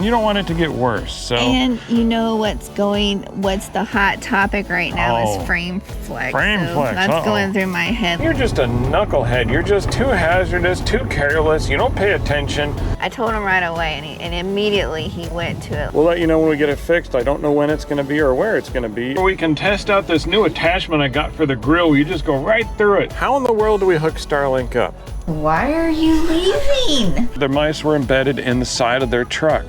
You don't want it to get worse, so. And you know what's the hot topic right now is frame flex. Frame flex, that's going through my head. You're just a knucklehead. You're just too hazardous, too careless. You don't pay attention. I told him right away, and immediately he went to it. We'll let you know when we get it fixed. I don't know when it's gonna be or where it's gonna be. We can test out this new attachment I got for the grill. You just go right through it. How in the world do we hook Starlink up? Why are you leaving? The mice were embedded in the side of their truck.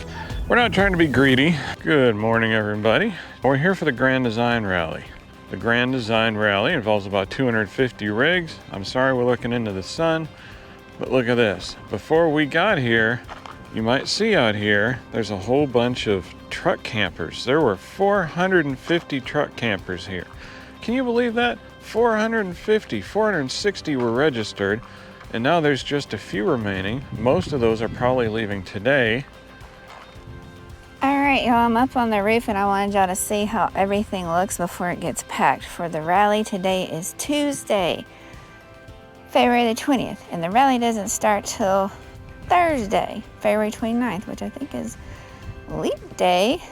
We're not trying to be greedy. Good morning, everybody. We're here for the Grand Design Rally. The Grand Design Rally involves about 250 rigs. I'm sorry we're looking into the sun, but look at this. Before we got here, you might see out here, there's a whole bunch of truck campers. There were 450 truck campers here. Can you believe that? 450, 460 were registered, and now there's just a few remaining. Most of those are probably leaving today. All right, y'all, I'm up on the roof and I wanted y'all to see how everything looks before it gets packed for the rally. Today is Tuesday, February the 20th, and the rally doesn't start till Thursday, February 29th, which I think is leap day.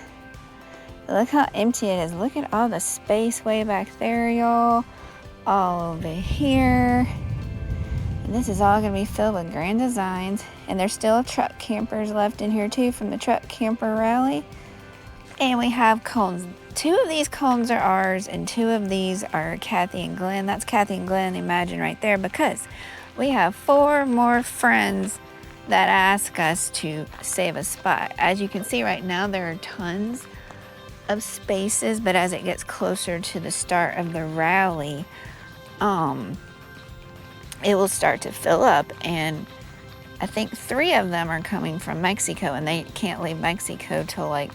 Look how empty it is. Look at all the space way back there, y'all. All over here. And this is all gonna be filled with Grand Designs. And there's still truck campers left in here too from the truck camper rally. And we have cones. 2 of these cones are ours and 2 of these are Kathy and Glenn. That's Kathy and Glenn, imagine right there, because we have 4 more friends that ask us to save a spot. As you can see right now, there are tons of spaces, but as it gets closer to the start of the rally, it will start to fill up, and I think 3 of them are coming from Mexico, and they can't leave Mexico till like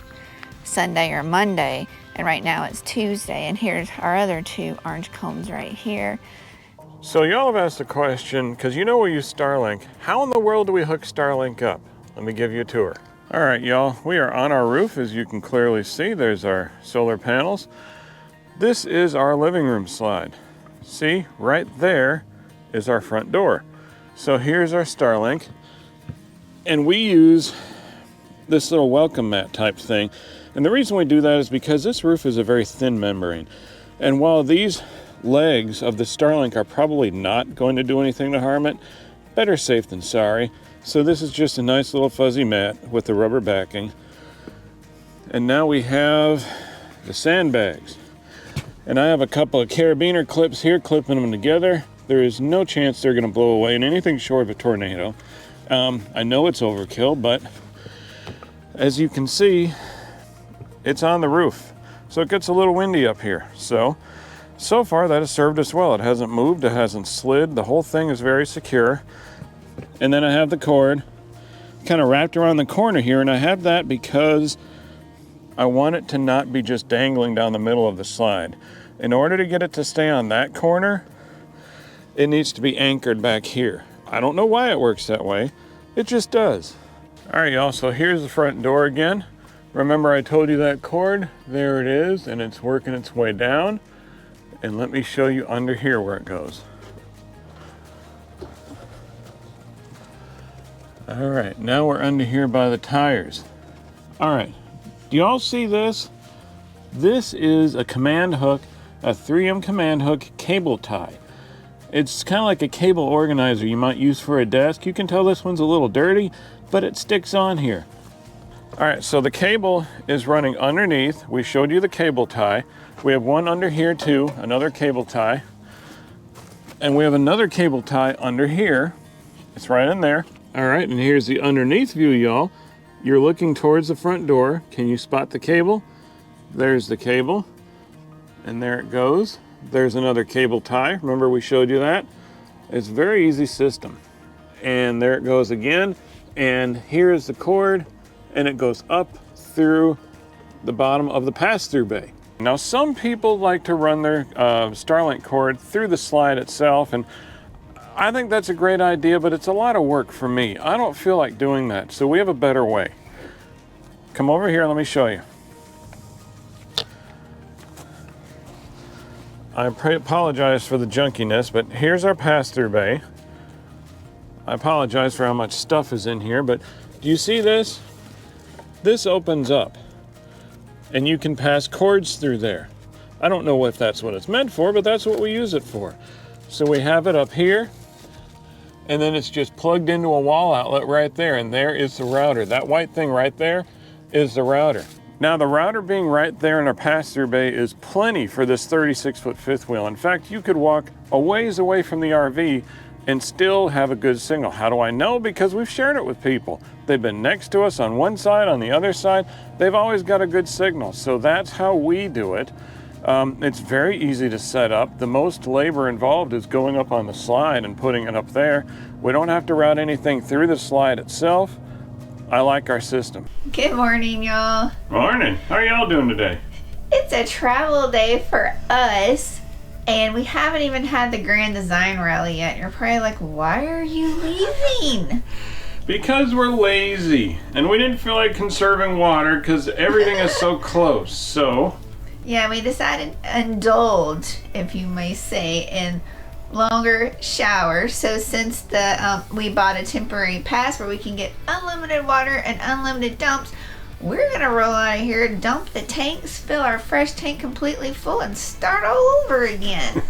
Sunday or Monday, and right now it's Tuesday, and here's our other 2 orange cones right here. So y'all have asked the question, because you know we use Starlink, how in the world do we hook Starlink up? Let me give you a tour. All right, y'all, we are on our roof, as you can clearly see. There's our solar panels. This is our living room slide. See, right there is our front door. So here's our Starlink, and we use this little welcome mat type thing. And the reason we do that is because this roof is a very thin membrane. And while these legs of the Starlink are probably not going to do anything to harm it, better safe than sorry. So this is just a nice little fuzzy mat with the rubber backing. And now we have the sandbags. And I have a couple of carabiner clips here clipping them together. There is no chance they're going to blow away in anything short of a tornado. I know it's overkill, but as you can see, it's on the roof. So it gets a little windy up here. So far that has served us well. It hasn't moved, it hasn't slid. The whole thing is very secure. And then I have the cord kind of wrapped around the corner here, and I have that because I want it to not be just dangling down the middle of the slide. In order to get it to stay on that corner, it needs to be anchored back here. I don't know why it works that way. It just does. All right, y'all, so here's the front door again. Remember I told you that cord? There it is, and it's working its way down. And let me show you under here where it goes. All right, now we're under here by the tires. All right, do y'all see this? This is a command hook, a 3M command hook cable tie. It's kind of like a cable organizer you might use for a desk. You can tell this one's a little dirty, but it sticks on here. All right, so the cable is running underneath. We showed you the cable tie. We have one under here too, another cable tie. And we have another cable tie under here. It's right in there. All right, and here's the underneath view, y'all. You're looking towards the front door. Can you spot the cable? There's the cable, and there it goes. There's another cable tie. Remember we showed you that? It's a very easy system. And there it goes again. And here's the cord, and it goes up through the bottom of the pass-through bay. Now, some people like to run their Starlink cord through the slide itself, and I think that's a great idea, but it's a lot of work for me. I don't feel like doing that, so we have a better way. Come over here, let me show you. I apologize for the junkiness, but here's our pass-through bay. I apologize for how much stuff is in here, but do you see this? this opens up and you can pass cords through there. I don't know if that's what it's meant for, but that's what we use it for. So we have it up here, and then it's just plugged into a wall outlet right there, and there is the router. That white thing right there is the router. Now the router being right there in our pass-through bay is plenty for this 36-foot fifth wheel. In fact, you could walk a ways away from the RV and still have a good signal. How do I know? Because we've shared it with people. They've been next to us on one side, on the other side. They've always got a good signal. So that's how we do it. It's very easy to set up. The most labor involved is going up on the slide and putting it up there. We don't have to route anything through the slide itself. I like our system. Good morning, y'all. Morning. How are y'all doing today? It's a travel day for us, and we haven't even had the Grand Design Rally yet. You're probably like, why are you leaving? Because we're lazy, and we didn't feel like conserving water because everything is so close. So yeah, we decided to indulge, if you may say, in longer showers. So since we bought a temporary pass where we can get unlimited water and unlimited dumps, we're gonna roll out of here, dump the tanks, fill our fresh tank completely full, and start all over again.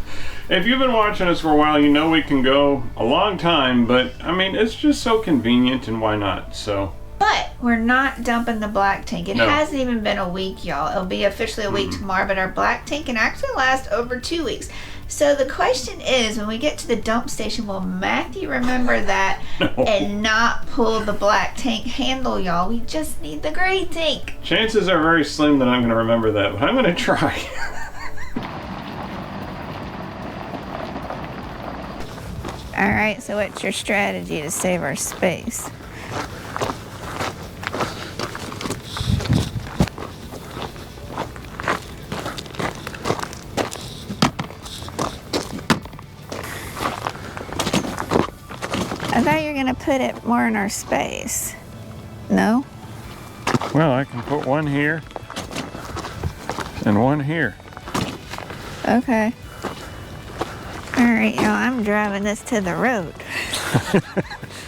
If you've been watching us for a while, you know we can go a long time, but I mean, it's just so convenient, and why not? So. But we're not dumping the black tank. It hasn't even been a week, y'all. It'll be officially a week tomorrow, but our black tank can actually last over 2 weeks. So the question is, when we get to the dump station, will Matthew remember that and not pull the black tank handle, y'all? We just need the gray tank. Chances are very slim that I'm going to remember that, but I'm going to try. All right, so what's your strategy to save our space? I thought you were gonna put it more in our space. No? Well, I can put one here and one here. Okay. All right, y'all, I'm driving this to the road.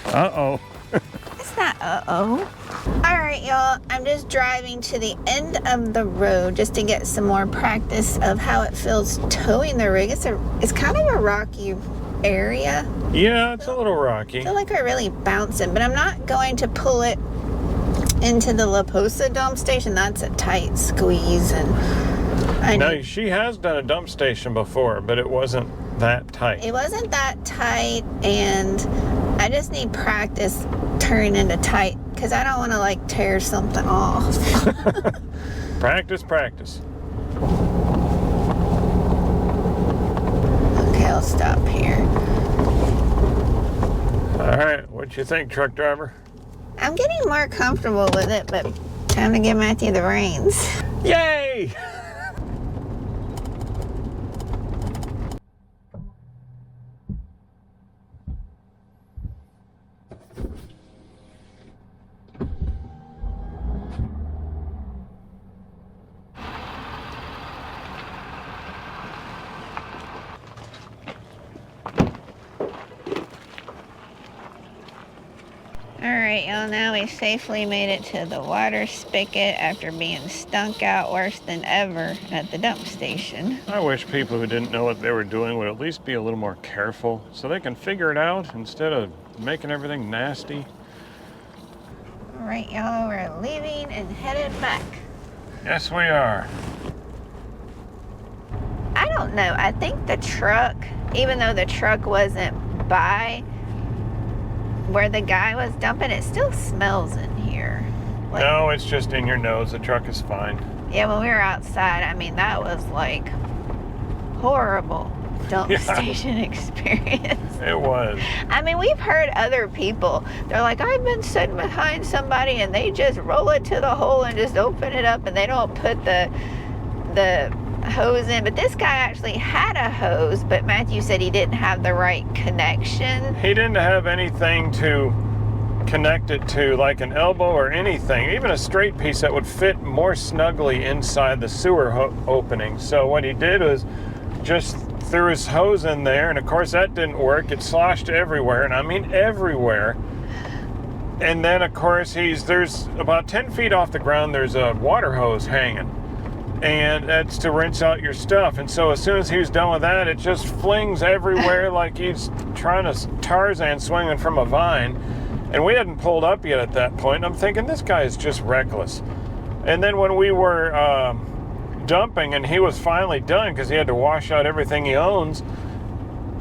Uh-oh. It's not uh-oh. All right, y'all, I'm just driving to the end of the road just to get some more practice of how it feels towing the rig. It's kind of a rocky area. Yeah, it's a little rocky. I feel like we're really bouncing, but I'm not going to pull it into the La Posa dump station. That's a tight squeeze, and No, she has done a dump station before, but it wasn't that tight. It wasn't that tight, and I just need practice turning into tight because I don't want to like tear something off. Practice, practice. Okay, I'll stop here. All right, what you think, truck driver? I'm getting more comfortable with it, but time to give Matthew the reins. Yay! Alright, y'all, now we safely made it to the water spigot after being stunk out worse than ever at the dump station. I wish people who didn't know what they were doing would at least be a little more careful so they can figure it out instead of making everything nasty. Alright, y'all, we're leaving and headed back. Yes, we are. I don't know. I think the truck, even though the truck wasn't by where the guy was dumping, it still smells in here. Like, No, it's just in your nose. The truck is fine. yeah, when we were outside, I mean, that was like horrible dump station experience. It was. I mean, we've heard other people, they're like, I've been sitting behind somebody and they just roll it to the hole and just open it up and they don't put the hose in. But this guy actually had a hose, but Matthew said he didn't have the right connection. He didn't have anything to connect it to, like an elbow or anything, even a straight piece that would fit more snugly inside the sewer opening. So what he did was just threw his hose in there, and of course that didn't work. It sloshed everywhere, and I mean everywhere. And then of course there's about 10 feet off the ground, there's a water hose hanging. And that's to rinse out your stuff. And so as soon as he was done with that, it just flings everywhere like he's trying to Tarzan swinging from a vine. And we hadn't pulled up yet at that point. And I'm thinking, this guy is just reckless. And then when we were dumping and he was finally done because he had to wash out everything he owns,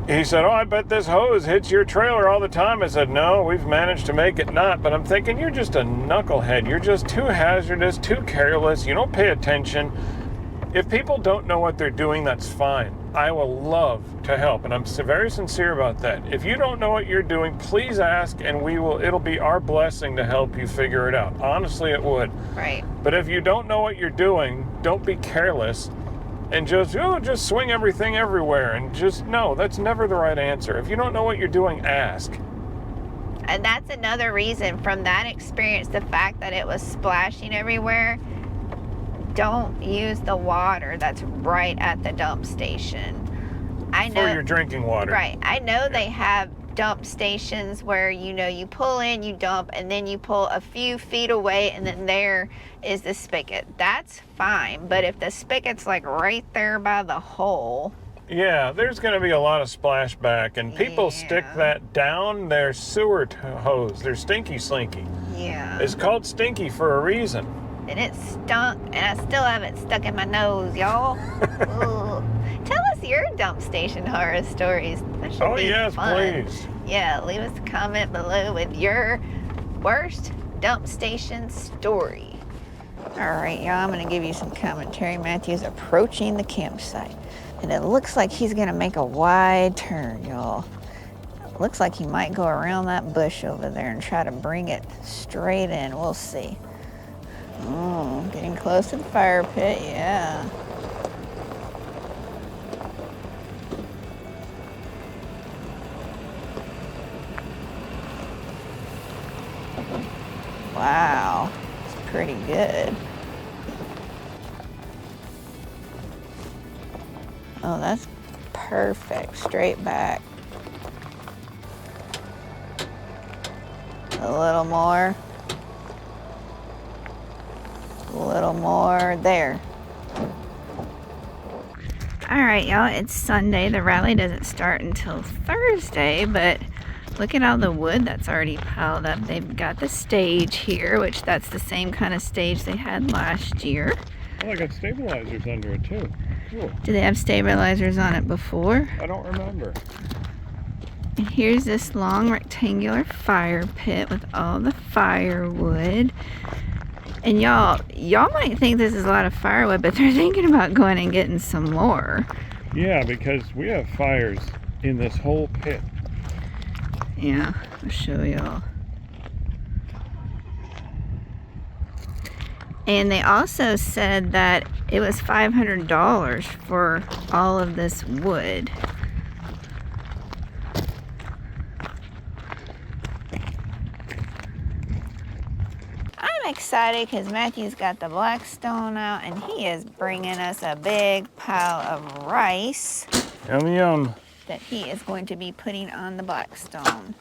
he said, oh, I bet this hose hits your trailer all the time. I said, no, we've managed to make it not. But I'm thinking, you're just a knucklehead. You're just too hazardous, too careless. You don't pay attention. If people don't know what they're doing, that's fine. I will love to help, and I'm very sincere about that. If you don't know what you're doing, please ask, and it'll be our blessing to help you figure it out. Honestly, it would. Right. But if you don't know what you're doing, don't be careless and just swing everything everywhere. And no, that's never the right answer. If you don't know what you're doing, ask. And that's another reason from that experience, the fact that it was splashing everywhere. Don't use the water that's right at the dump station. I know, for your drinking water. Right. I know they have dump stations where, you pull in, you dump, and then you pull a few feet away, and then there is the spigot. That's fine. But if the spigot's like right there by the hole. Yeah, there's going to be a lot of splashback, and people stick that down their sewer hose. They're stinky slinky. Yeah. It's called stinky for a reason. And it stunk, and I still have it stuck in my nose, y'all. Tell us your dump station horror stories. That should be yes, fun. please. Yeah, leave us a comment below with your worst dump station story. All right, y'all, I'm gonna give you some commentary. Matthew's approaching the campsite, and it looks like he's gonna make a wide turn, y'all. Looks like he might go around that bush over there and try to bring it straight in. We'll see. Getting close to the fire pit, yeah. Wow, it's pretty good. Oh, that's perfect. Straight back. A little more. A little more there. All right, y'all, it's Sunday. The rally doesn't start until Thursday, but look at all the wood that's already piled up. They've got the stage here, which that's the same kind of stage they had last year. Oh, I got stabilizers under it too. Cool. Do they have stabilizers on it before? I don't remember. And here's this long rectangular fire pit with all the firewood. And y'all might think this is a lot of firewood, but they're thinking about going and getting some more. Yeah, because we have fires in this whole pit. Yeah, I'll show y'all. And they also said that it was $500 for all of this wood. I'm excited because Matthew's got the black stone out and he is bringing us a big pile of rice. Yum, yum. That he is going to be putting on the black stone.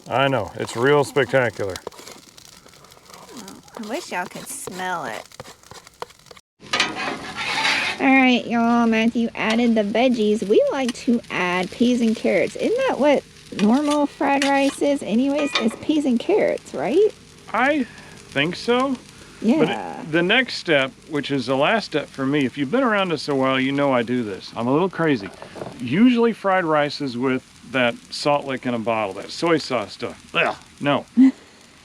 I know, it's real spectacular. I wish y'all could smell it. Alright, y'all, Matthew added the veggies. We like to add peas and carrots. Isn't that what normal fried rice is anyways? It's peas and carrots, right? I think so. Yeah. But the next step, which is the last step for me, if you've been around us a while, you know I do this. I'm a little crazy. Usually fried rice is with that salt lick in a bottle, that soy sauce stuff. Ugh, no.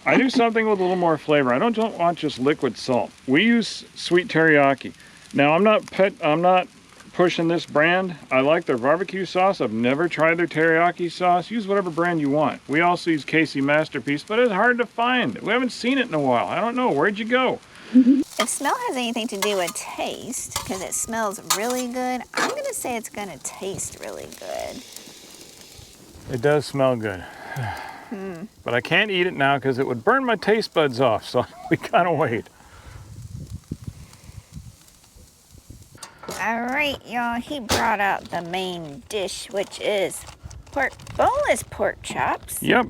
I do something with a little more flavor. I don't want just liquid salt. We use sweet teriyaki. Now, I'm not pushing this brand. I like their barbecue sauce. I've never tried their teriyaki sauce. Use whatever brand you want. We also use Casey Masterpiece, but it's hard to find. We haven't seen it in a while. I don't know. Where'd you go? If smell has anything to do with taste, because it smells really good, I'm going to say it's going to taste really good. It does smell good. But I can't eat it now because it would burn my taste buds off, so we gotta wait. All right, y'all, he brought out the main dish, which is boneless pork chops. Yep.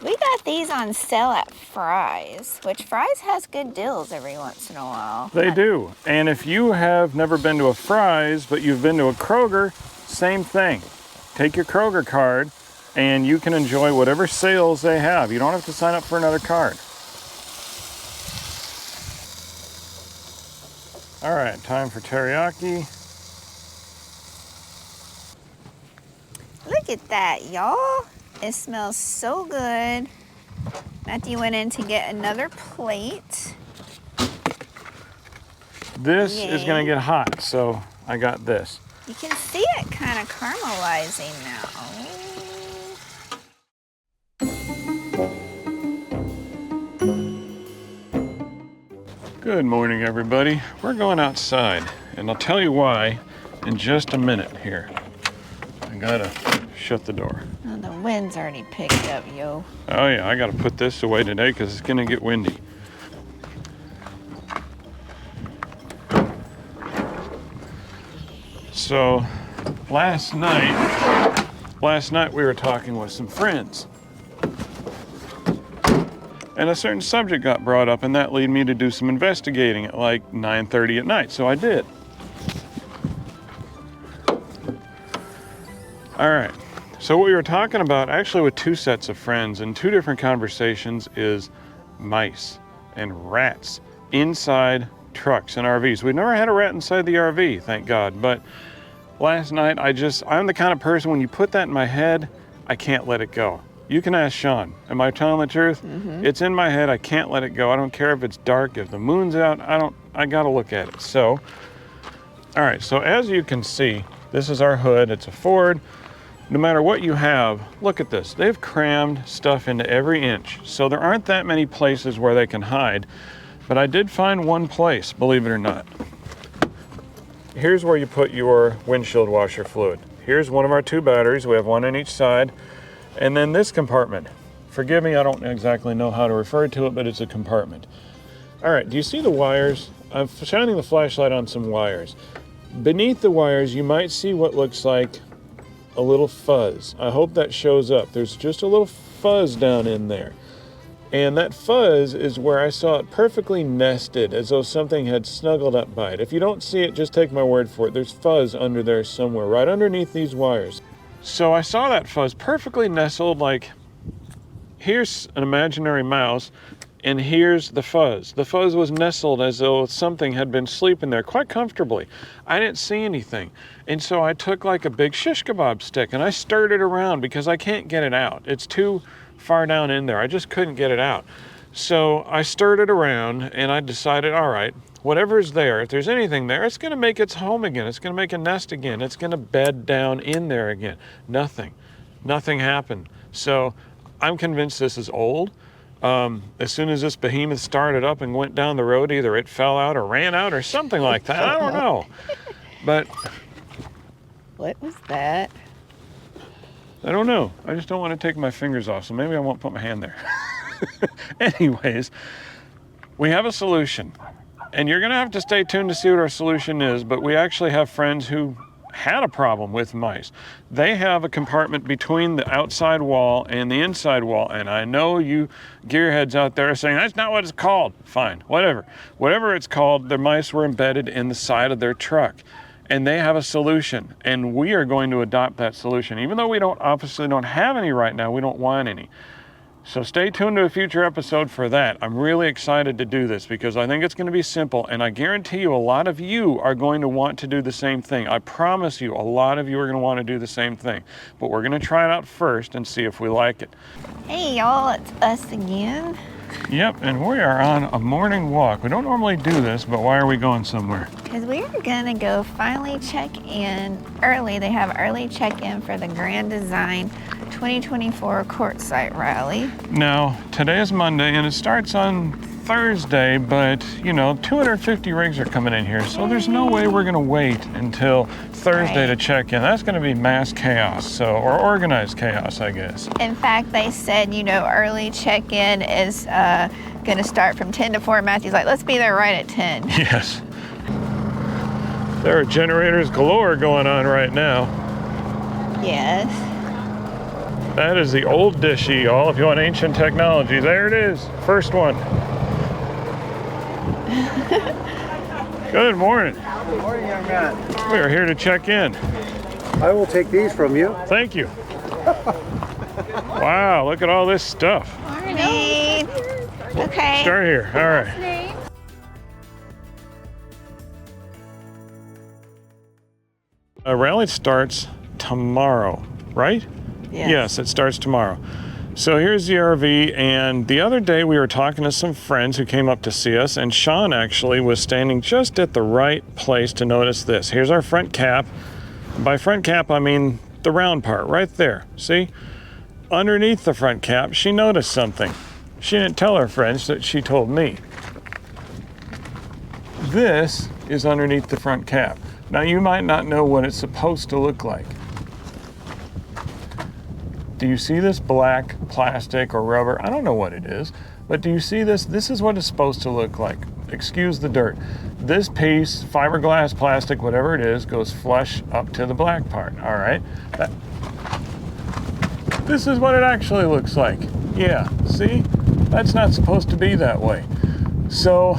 We got these on sale at Fry's, which Fry's has good deals every once in a while. They do. And if you have never been to a Fry's, but you've been to a Kroger, same thing. Take your Kroger card and you can enjoy whatever sales they have. You don't have to sign up for another card. All right, time for teriyaki. Look at that, y'all. It smells so good. Matthew went in to get another plate. This is gonna get hot, so I got this. You can see it kind of caramelizing now. Good morning, everybody. We're going outside, and I'll tell you why in just a minute here. I gotta shut the door. Oh, the wind's already picked up, yo. Oh yeah, I gotta put this away today because it's gonna get windy. So last night we were talking with some friends. And a certain subject got brought up, and that led me to do some investigating at like 9:30 at night, so I did. All right, so what we were talking about, actually with two sets of friends and two different conversations, is mice and rats inside trucks and RVs. We've never had a rat inside the RV, thank God, but last night I'm the kind of person, when you put that in my head, I can't let it go. You can ask Sean. Am I telling the truth? Mm-hmm. It's in my head. I can't let it go. I don't care if it's dark, if the moon's out. I got to look at it. So, all right. So as you can see, this is our hood. It's a Ford. No matter what you have, look at this. They've crammed stuff into every inch. So there aren't that many places where they can hide. But I did find one place, believe it or not. Here's where you put your windshield washer fluid. Here's one of our two batteries. We have one on each side. And then this compartment, forgive me, I don't exactly know how to refer to it, but it's a compartment. All right, do you see the wires? I'm shining the flashlight on some wires. Beneath the wires, you might see what looks like a little fuzz. I hope that shows up. There's just a little fuzz down in there. And that fuzz is where I saw it perfectly nested, as though something had snuggled up by it. If you don't see it, just take my word for it. There's fuzz under there somewhere, right underneath these wires. So I saw that fuzz perfectly nestled, like here's an imaginary mouse and here's the fuzz. The fuzz was nestled as though something had been sleeping there quite comfortably. I didn't see anything. And so I took like a big shish kebab stick and I stirred it around because I can't get it out. It's too far down in there. I just couldn't get it out. So I stirred it around and I decided, all right, whatever's there, if there's anything there, it's going to make its home again. It's going to make a nest again. It's going to bed down in there again. Nothing happened. So I'm convinced this is old. As soon as this behemoth started up and went down the road, either it fell out or ran out or something like that. I don't know. But what was that? I don't know. I just don't want to take my fingers off, so maybe I won't put my hand there. Anyways, we have a solution. And you're going to have to stay tuned to see what our solution is, but we actually have friends who had a problem with mice. They have a compartment between the outside wall and the inside wall, and I know you gearheads out there are saying, that's not what it's called. Fine, whatever. Whatever it's called, the mice were embedded in the side of their truck, and they have a solution, and we are going to adopt that solution. Even though we obviously don't have any right now, we don't want any. So stay tuned to a future episode for that. I'm really excited to do this because I think it's going to be simple, and I guarantee you a lot of you are going to want to do the same thing. I promise you a lot of you are going to want to do the same thing. But we're going to try it out first and see if we like it. Hey y'all, it's us again. Yep, and we are on a morning walk. We don't normally do this, but why are we going somewhere? Because we are going to go finally check in early. They have early check-in for the Grand Design 2024 Quartzsite Rally. Now, today is Monday, and it starts on Thursday, but, 250 rigs are coming in here, so there's no way we're going to wait until Thursday to check in. That's going to be mass chaos, or organized chaos, I guess. In fact, they said, early check-in is going to start from 10 to 4. Matthew's like, let's be there right at 10. Yes. There are generators galore going on right now. Yes. That is the old dishy, y'all. If you want ancient technology, there it is. First one. Good morning. Good morning, young man. We are here to check in. I will take these from you. Thank you. Wow, look at all this stuff. Morning. Okay. Start here. All right. Rally starts tomorrow, right? Yes, it starts tomorrow. So here's the RV, and the other day we were talking to some friends who came up to see us, and Sean actually was standing just at the right place to notice this. Here's our front cap. By front cap, I mean the round part right there. See? Underneath the front cap, she noticed something. She didn't tell her friends, that she told me. This is underneath the front cap. Now you might not know what it's supposed to look like. Do you see this black plastic or rubber? I don't know what it is, but do you see this? This is what it's supposed to look like. Excuse the dirt. This piece, fiberglass, plastic, whatever it is, goes flush up to the black part, all right? This is what it actually looks like. Yeah, see? That's not supposed to be that way. So,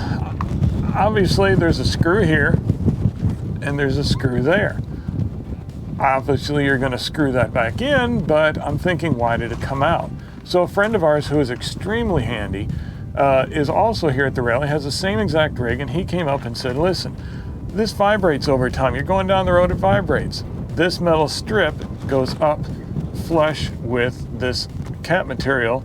obviously there's a screw here, and there's a screw there. Obviously you're gonna screw that back in, but I'm thinking, why did it come out? So a friend of ours who is extremely handy is also here at the rally, has the same exact rig, and he came up and said, listen, this vibrates over time. You're going down the road, it vibrates. This metal strip goes up flush with this cap material,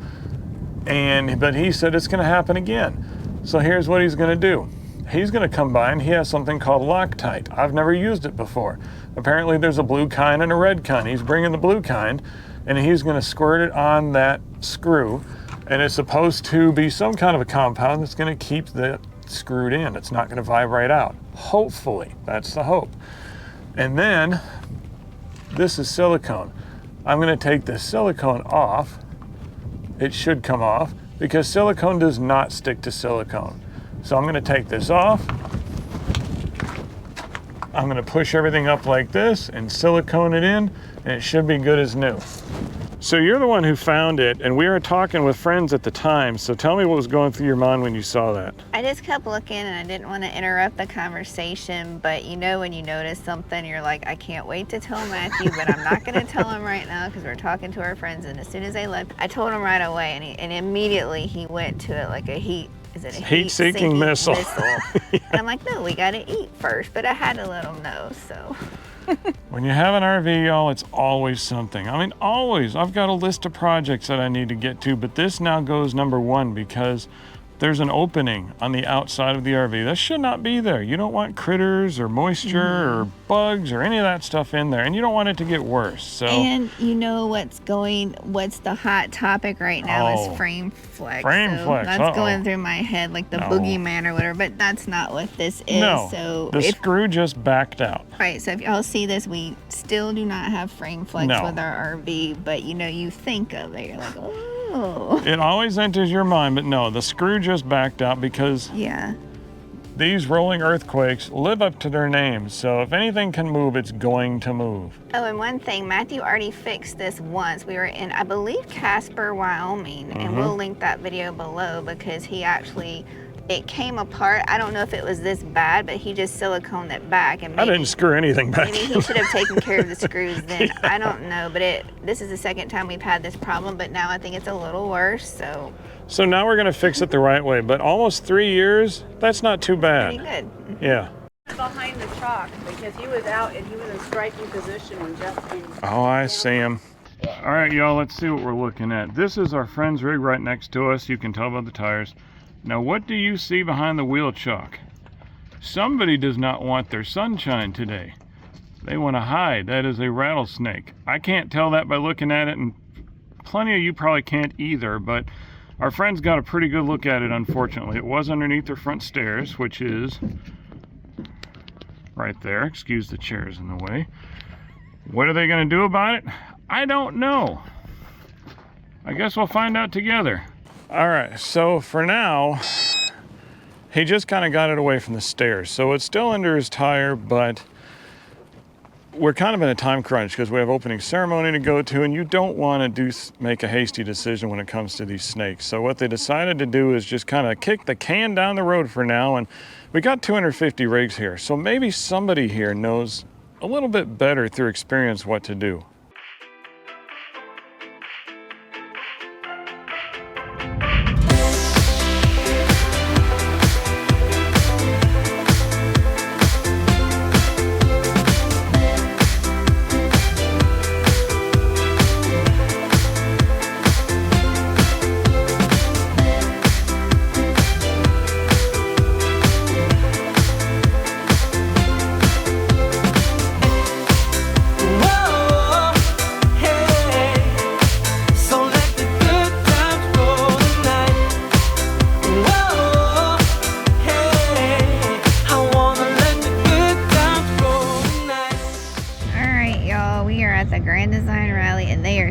but he said it's gonna happen again. So here's what he's gonna do. He's gonna come by and he has something called Loctite. I've never used it before. Apparently there's a blue kind and a red kind. He's bringing the blue kind and he's gonna squirt it on that screw, and it's supposed to be some kind of a compound that's gonna keep that screwed in. It's not gonna vibrate out. Hopefully, that's the hope. And then, this is silicone. I'm gonna take this silicone off. It should come off because silicone does not stick to silicone. So I'm gonna take this off. I'm gonna push everything up like this and silicone it in, and it should be good as new. So you're the one who found it, and we were talking with friends at the time, so tell me what was going through your mind when you saw that. I just kept looking and I didn't want to interrupt the conversation, but you know when you notice something, you're like, I can't wait to tell Matthew, but I'm not going to tell him right now because we're talking to our friends, and as soon as they left, I told him right away, and immediately he went to it like a heat-seeking missile. Yeah. And I'm like, no, we got to eat first, but I had to let him know, so. When you have an RV, y'all, it's always something. I mean, always. I've got a list of projects that I need to get to, but this now goes number one because there's an opening on the outside of the RV. That should not be there. You don't want critters or moisture or bugs or any of that stuff in there, and you don't want it to get worse. So. And you know what's the hot topic right now is frame flex. That's going through my head like the boogeyman or whatever, but that's not what this is. No, so the screw just backed out. Right, so if y'all see this, we still do not have frame flex with our RV, but you know, you think of it, you're like, oh. It always enters your mind, but no, the screw just backed out because these rolling earthquakes live up to their names. So if anything can move, it's going to move. Oh, and one thing, Matthew already fixed this once. We were in, I believe, Casper, Wyoming, and we'll link that video below because he actually, it came apart. I don't know if it was this bad, but he just siliconed it back. And maybe, I didn't screw anything back. Maybe he should have taken care of the screws then. I don't know, but this is the second time we've had this problem, but now I think it's a little worse, so. So now we're gonna fix it the right way, but almost 3 years, that's not too bad. Pretty good. Yeah. Behind the chalk because he was out and he was in striking position when Jeff came. Oh, I see him. All right, y'all, let's see what we're looking at. This is our friend's rig right next to us. You can tell by the tires. Now, what do you see behind the wheel chalk? Somebody does not want their sunshine today. They want to hide. That is a rattlesnake. I can't tell that by looking at it, and plenty of you probably can't either, but our friends got a pretty good look at it, unfortunately. It was underneath their front stairs, which is right there. Excuse the chairs in the way. What are they going to do about it? I don't know. I guess we'll find out together. All right, so for now, He just kind of got it away from the stairs. So it's still under his tire, but we're kind of in a time crunch because we have opening ceremony to go to, and you don't want to make a hasty decision when it comes to these snakes. So what they decided to do is just kind of kick the can down the road for now, and we got 250 rigs here. So maybe somebody here knows a little bit better through experience what to do.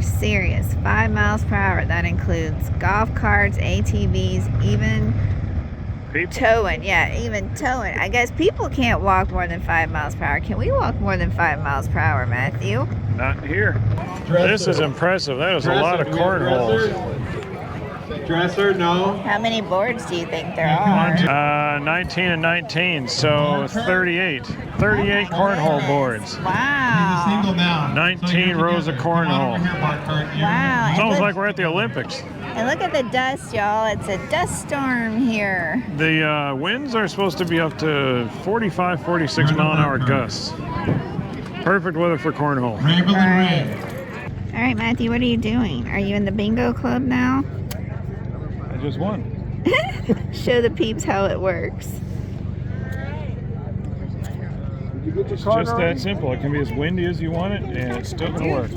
Serious, 5 miles per hour. That includes golf carts, ATVs, even People. towing. Yeah, even towing. I guess people can't walk more than 5 miles per hour. Can we walk more than 5 miles per hour, Matthew? Not here. This is impressive. That is a lot of cornholes. Dresser, no. How many boards do you think there are? 19 and 19, so 38. 38 cornhole boards. Wow. 19 rows of cornhole. Wow. It's almost like we're at the Olympics. And look at the dust, y'all. It's a dust storm here. The winds are supposed to be up to 45, 46 mile an hour gusts. Perfect weather for cornhole. All right, Matthew, what are you doing? Are you in the bingo club now? I just won. Show the peeps how it works. It's just that simple. It can be as windy as you want it, and it's still going to work.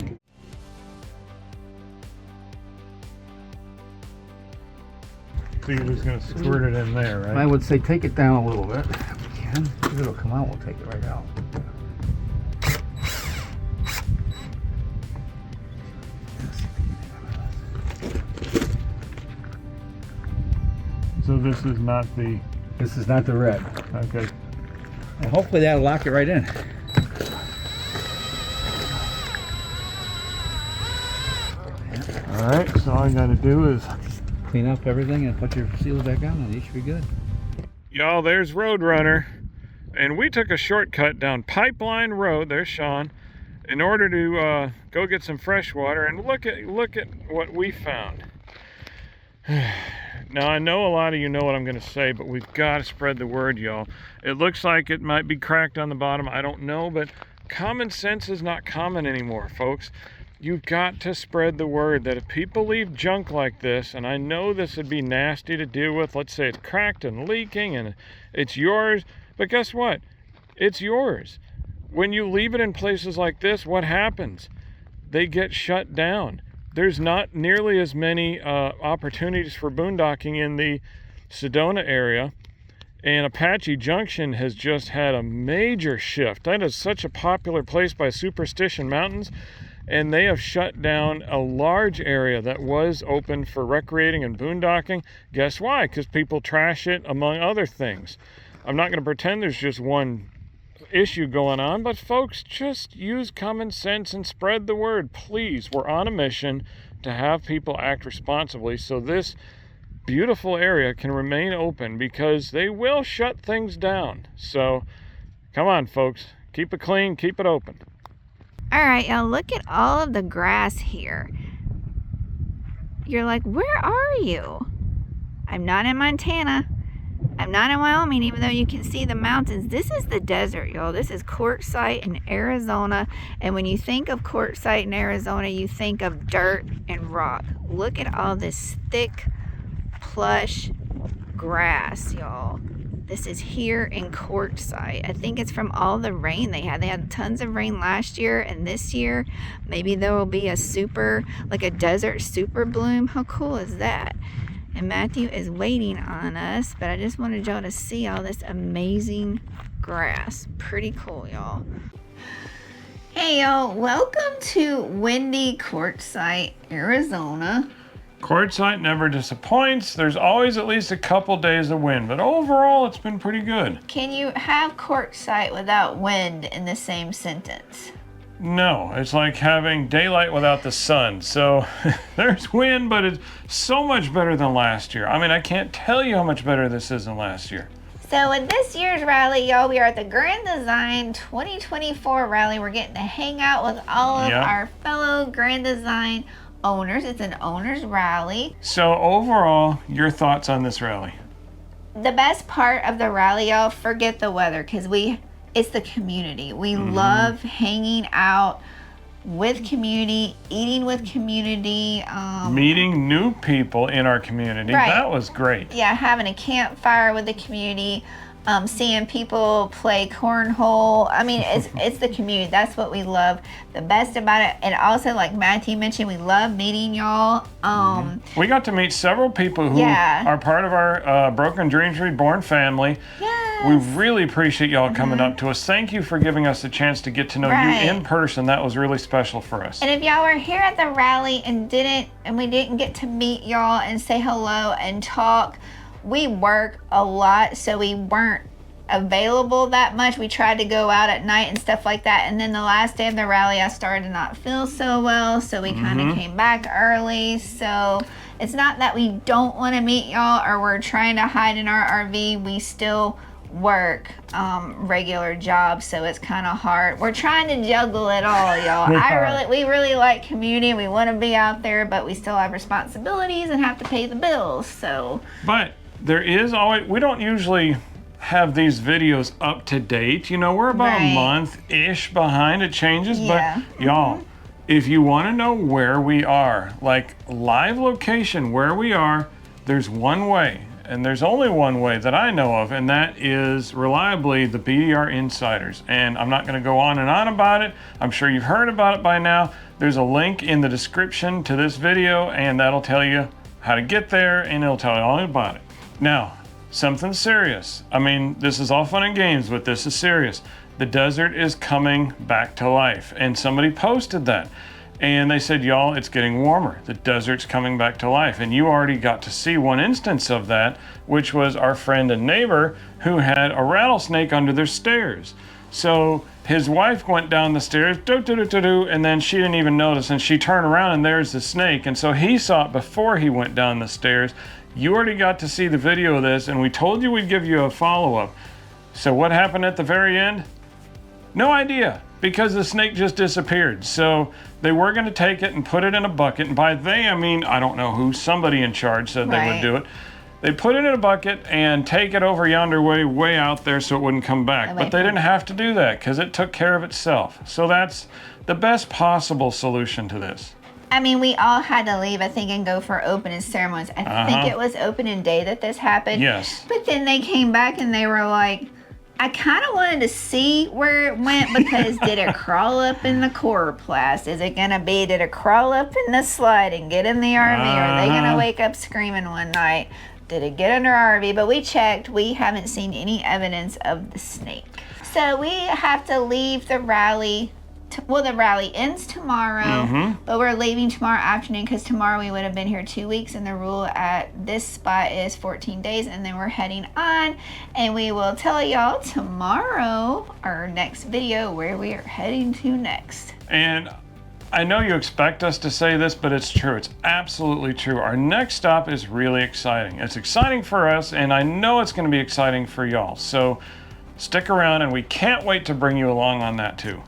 So you're just going to squirt it in there, right? I would say take it down a little bit if we can. If it'll come out, we'll take it right out. So this is not the... This is not the red. Okay. And hopefully that'll lock it right in. All right, so all I got to do is... Clean up everything and put your seals back on and you should be good. Y'all, there's Roadrunner. And we took a shortcut down Pipeline Road, there's Sean, in order to go get some fresh water. And look at what we found. Now, I know a lot of you know what I'm going to say, but we've got to spread the word, y'all. It looks like it might be cracked on the bottom. I don't know, but common sense is not common anymore, folks. You've got to spread the word that if people leave junk like this, and I know this would be nasty to deal with, let's say it's cracked and leaking and it's yours, but guess what? It's yours. When you leave it in places like this, what happens? They get shut down. There's not nearly as many opportunities for boondocking in the Sedona area, and Apache Junction has just had a major shift. That is such a popular place by Superstition Mountains, and they have shut down a large area that was open for recreating and boondocking. Guess why? Because people trash it, among other things. I'm not going to pretend there's just one issue going on, but folks, just use common sense and spread the word, please. We're on a mission to have people act responsibly so this beautiful area can remain open, because they will shut things down. So come on, folks, keep it clean, keep it open. All right, y'all, look at all of the grass here. You're like, where are you? I'm not in Montana. I'm not in Wyoming, even though you can see the mountains. This is the desert, y'all. This is Quartzsite in Arizona. And when you think of Quartzsite in Arizona, you think of dirt and rock. Look at all this thick, plush grass, y'all. This is here in Quartzsite. I think it's from all the rain they had. They had tons of rain last year, and this year, maybe there will be a desert super bloom. How cool is that? And Matthew is waiting on us, but I just wanted y'all to see all this amazing grass. Pretty cool, y'all. Hey, y'all. Welcome to windy Quartzsite, Arizona. Quartzite never disappoints. There's always at least a couple days of wind, but overall it's been pretty good. Can you have quartzite without wind in the same sentence? No, it's like having daylight without the sun. So there's wind, but it's so much better than last year. I mean, I can't tell you how much better this is than last year. So in this year's rally, y'all, we are at the Grand Design 2024 rally. We're getting to hang out with all of our fellow Grand Design owners. It's an owners rally. So overall, your thoughts on this rally? The best part of the rally, y'all, forget the weather, because it's the community. We love hanging out with community, eating with community. Meeting new people in our community. Right. That was great. Yeah, having a campfire with the community. Seeing people play cornhole. I mean, it's the community. That's what we love the best about it. And also, like Matthew mentioned, we love meeting y'all. We got to meet several people who are part of our Broken Dreams Reborn family. Yes. We really appreciate y'all coming up to us. Thank you for giving us a chance to get to know you in person. That was really special for us. And if y'all were here at the rally and we didn't get to meet y'all and say hello and talk, we work a lot, so we weren't available that much. We tried to go out at night and stuff like that. And then the last day of the rally, I started to not feel so well, so we kind of came back early. So it's not that we don't want to meet y'all or we're trying to hide in our RV. We still work regular jobs, so it's kind of hard. We're trying to juggle it all, y'all. We really like community. We want to be out there, but we still have responsibilities and have to pay the bills. So but there is always, we don't usually have these videos up to date. You know, we're about a month-ish behind. It changes, but y'all, if you want to know where we are, like live location where we are, there's one way, and there's only one way that I know of, and that is reliably the BDR Insiders. And I'm not going to go on and on about it. I'm sure you've heard about it by now. There's a link in the description to this video, and that'll tell you how to get there, and it'll tell you all about it. Now, something serious. I mean, this is all fun and games, but this is serious. The desert is coming back to life, and somebody posted that. And they said, y'all, it's getting warmer. The desert's coming back to life. And you already got to see one instance of that, which was our friend and neighbor who had a rattlesnake under their stairs. So his wife went down the stairs, and then she didn't even notice, and she turned around and there's the snake. And so he saw it before he went down the stairs. You already got to see the video of this, and we told you we'd give you a follow-up. So what happened at the very end? No idea, because the snake just disappeared. So they were going to take it and put it in a bucket, and by they, I mean, I don't know who, somebody in charge said they would do it. They put it in a bucket and take it over yonder way out there so it wouldn't come back. But they didn't have to do that because it took care of itself. So that's the best possible solution to this. I mean, we all had to leave, I think, and go for opening ceremonies. I think it was opening day that this happened. Yes. But then they came back and they were like, I kind of wanted to see where it went because did it crawl up in the coroplast? Is it going to be, did it crawl up in the slide and get in the RV? Are they going to wake up screaming one night? Did it get under our RV? But we checked. We haven't seen any evidence of the snake. So we have to leave the rally. Well, the rally ends tomorrow, but we're leaving tomorrow afternoon because tomorrow we would have been here 2 weeks, and the rule at this spot is 14 days, and then we're heading on, and we will tell y'all tomorrow, our next video, where we are heading to next. And I know you expect us to say this, but it's true. It's absolutely true. Our next stop is really exciting. It's exciting for us, and I know it's going to be exciting for y'all. So stick around, and we can't wait to bring you along on that too.